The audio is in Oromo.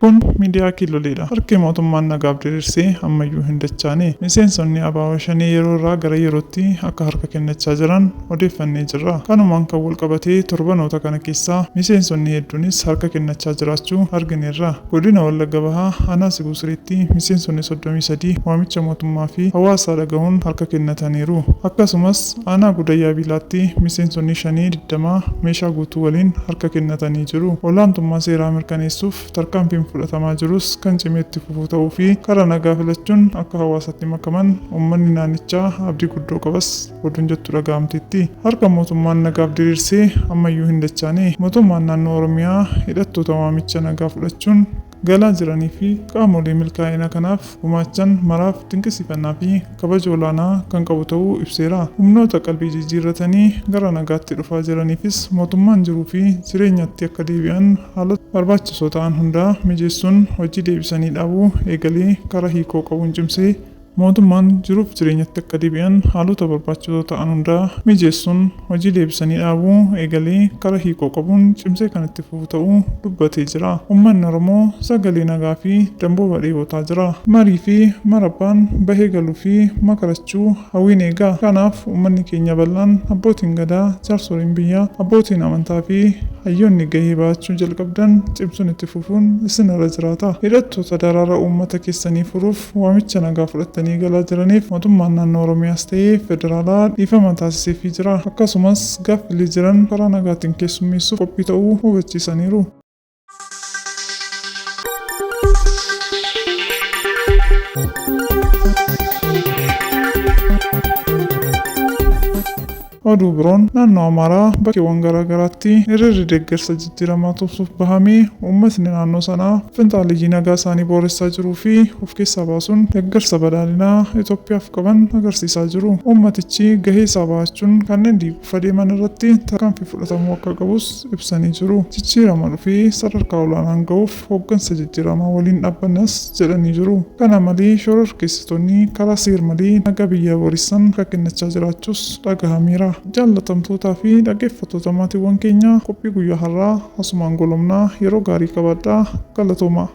Kun miidiyaa Kiiloleedha. Harki mootummaan nagaaf diriirsee ammayyuu hin dachaane. Miseensonni ABO shanii yeroo irraa gara yerootti akka harka kennachaa jiran odeeffannee jirra. Kanumaan kan wal qabatee torbanoota kana keessaa miseensonni hedduunis harka kennachaa jiraachuu argineerra. Godina Wallagga Bahaa aanaa Sibuu Siriitti miseensonni 33 waamicha mootummaa fi hawaasaa dhagahuun harka kennataniiru. Akkasumas aanaa Gudayyaa Biilaatti miseensonni 520 meeshaa guutuu waliin harka kennatanii jiru. Olaantummaa seeraa mirkaneessuuf tarkaanfiin fudhatamaa jirus kan cimeetti fufuu ta'uu fi karaa nagaa filachuun akka hawaasatti makaman uummanni naannichaa abdii guddoo qabas oduun jettu dhaga'amteetti. Harka mootummaan nagaaf diriirsee ammayyuu hin dachaane. Mootummaan naannoo Oromiyaa hidhattoota waamicha nagaa fudhachuun galaa jiranii fi qaamolee milkaa'ina kanaaf gumaachan maraaf dinqisiifannaa fi kabaja olaanaa kan qabu ta'uu ibseera. Humnoota qalbii jijjiirratanii gara nagaatti dhufaa jiraniifis mootummaan jiruu fi jireenyatti akka deebi'an haalota barbaachisoo ta'an hundaa mijeessuun hojii deebisanii dhaabuu eegalee karaa hiikoo qabuun cimsee mootummaan jiruuf jireenyatti akka deebi'an haalota barbaachisoo ta'an hundaa mijeessuun hojii deebisanii dhaabuu eegalee karaa hiikoo qabuun cimsee kan itti fufu ta'uu dubbatee jira. Uummanni Oromoo sagalee nagaa fi damboo dheebotaa jira. Marii fi marabbaan bahee galuu fi makarachuu hawwiin eegaa. Kanaaf uummanni keenya bal'aan abbootiin gadaa, jaarsoliin biyyaa, abbootiin amantaa fi hayyoonni gahee baachuu jalqabdan cimsuun itti fufuun isin irra jiraata. Hidhattoota daraara uummata keessanii furuuf waamicha nagaa fudhatanii galaa jiraniif mootummaan naannoo Oromiyaas ta'ee federaalaa dhiifama taasiseefii jira. Akkasumas gaaffilee jiran karaa nagaatiin keessummeessuuf qophii ta'uu hubachiisaniiru. Oduu biroon naannoo Amaaraa bakkeewwan garaa garaatti hiriirri deeggarsa jijjiiramaa tumsuuf bahamee uummatni naannoo sanaa finxaaliyyii nagaa isaanii booressaa jiruu fi of keessaa baasuun deeggarsa badhaadhinaa Itoophiyaaf qaban agarsiisaa jiru. Uummatichi gahee isaa bahachuun kanneen diiguuf adeeman irratti tarkaanfii fudhatamuu akka qabus ibsanii jiru. Jijjiirama dhufee sadarkaa olaanaan gahuuf hooggansa jijjiiramaa waliin dhaabbannas jedhanii jiru. Kana malee shororkeessitoonni karaa seer-malee nagaa biyyaa booressan akka kennachaa jiraachuus dhagahameera. Jaallatamtootaa fi dhaggeeffattoota maatiiwwan keenyaa qophii guyyaa har'aa asumaan goolabnaa yeroo gaarii qabaadhaa. Galatoomaa.